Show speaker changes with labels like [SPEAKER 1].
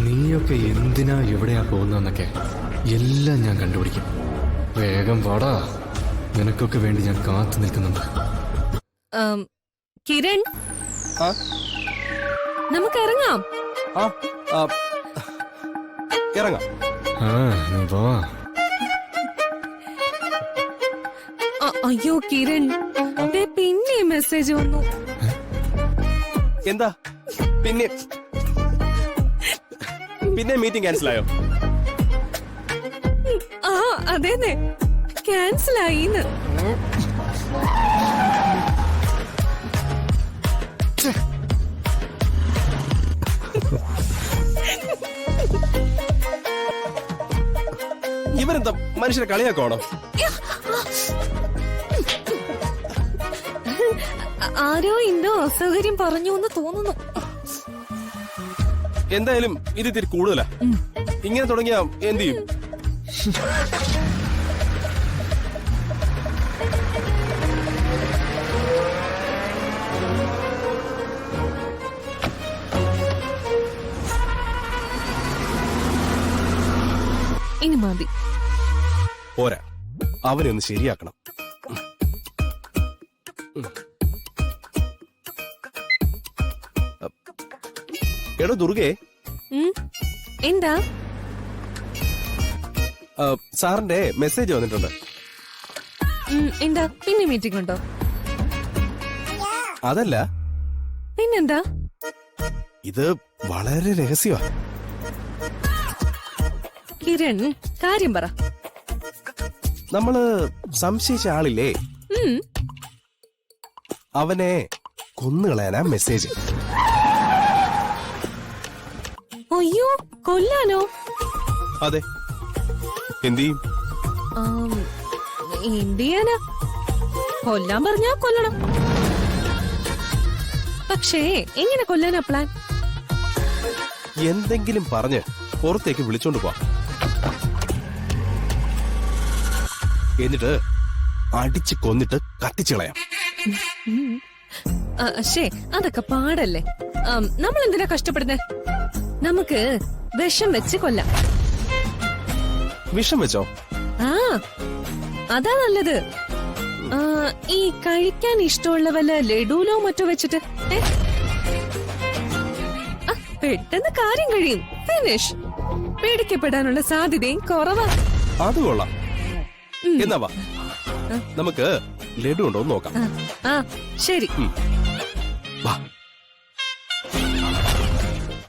[SPEAKER 1] നീയൊക്കെ എന്തിനാ എവിടെയാ പോകുന്നതെന്നൊക്കെ എല്ലാം ഞാൻ കണ്ടുപിടിക്കും. വേഗം വാടാ, നിനക്കൊക്കെ വേണ്ടി ഞാൻ കാത്തു നിൽക്കുന്നുണ്ട്.
[SPEAKER 2] കിരൺ, നമുക്ക് ഇറങ്ങാം.
[SPEAKER 3] ഇറങ്ങാം.
[SPEAKER 1] നീ വാ.
[SPEAKER 2] അയ്യോ കിരൺ, പിന്നെ മെസ്സേജ് വന്നു.
[SPEAKER 3] എന്താ പിന്നെ മീറ്റിംഗ് ക്യാൻസൽ ആയോ?
[SPEAKER 2] അതേന്നെ, ക്യാൻസൽ ആയിന്ന്.
[SPEAKER 3] ഇവരെന്താ മനുഷ്യരെ കളിയാക്കണോ?
[SPEAKER 2] ആരോ എന്തോ അസൗകര്യം പറഞ്ഞു എന്ന് തോന്നുന്നു.
[SPEAKER 3] എന്തായാലും ഇത് ഇത്തിരി കൂടുതലാ. ഇങ്ങനെ തുടങ്ങിയാ എന്ത് ചെയ്യും?
[SPEAKER 2] ഇനി മതി.
[SPEAKER 3] പോരാ, അവനെ ഒന്ന് ശരിയാക്കണം. എടോ ദുർഗേ,
[SPEAKER 2] എന്താ?
[SPEAKER 3] സാറിന്റെ മെസ്സേജ് വന്നിട്ടുണ്ട്.
[SPEAKER 2] എന്താ, പിന്നെ മീറ്റിംഗ് ഉണ്ടോ?
[SPEAKER 3] അതല്ല,
[SPEAKER 2] പിന്നെന്താ?
[SPEAKER 3] ഇത് വളരെ രഹസ്യമാ.
[SPEAKER 2] കിരൺ, കാര്യം പറ.
[SPEAKER 3] നമ്മള് സംശയിച്ച ആളില്ലേ, അവനെ കൊന്നുകളയാനാ മെസ്സേജ്.
[SPEAKER 2] അയ്യോ, കൊല്ലാനോ?
[SPEAKER 3] അതെ. എന്ത് ചെയ്യും?
[SPEAKER 2] എന്ത് ചെയ്യാനാ? കൊല്ലാൻ പറഞ്ഞാ കൊല്ലണം. പക്ഷേ എങ്ങനെ കൊല്ലാനാ പ്ലാൻ?
[SPEAKER 3] എന്തെങ്കിലും പറഞ്ഞ് പുറത്തേക്ക് വിളിച്ചോണ്ട് പോവാം. എന്നിട്ട് അടിച്ച് കൊന്നിട്ട് കത്തിച്ചു കളയാം.
[SPEAKER 2] അതൊക്കെ പാടല്ലേ. നമ്മൾ എന്തിനാ കഷ്ടപ്പെടുന്നേ? നമുക്ക് വിഷം വെച്ച് കൊല്ലാം.
[SPEAKER 3] വിഷം വെച്ചോ?
[SPEAKER 2] അതാ നല്ലത്. ഈ കഴിക്കാൻ ഇഷ്ടമുള്ള വല്ല ലഡൂലോ മറ്റോ വെച്ചിട്ട് പെട്ടെന്ന് കാര്യം കഴിയും. ഫിനിഷ്. പേടിക്കപ്പെടാനുള്ള സാധ്യതയും കുറവാ.
[SPEAKER 3] അത് കൊള്ളാം. എന്നാ വാ, നമുക്ക് ലഡു ഉണ്ടോ നോക്കാം.
[SPEAKER 2] ശരി.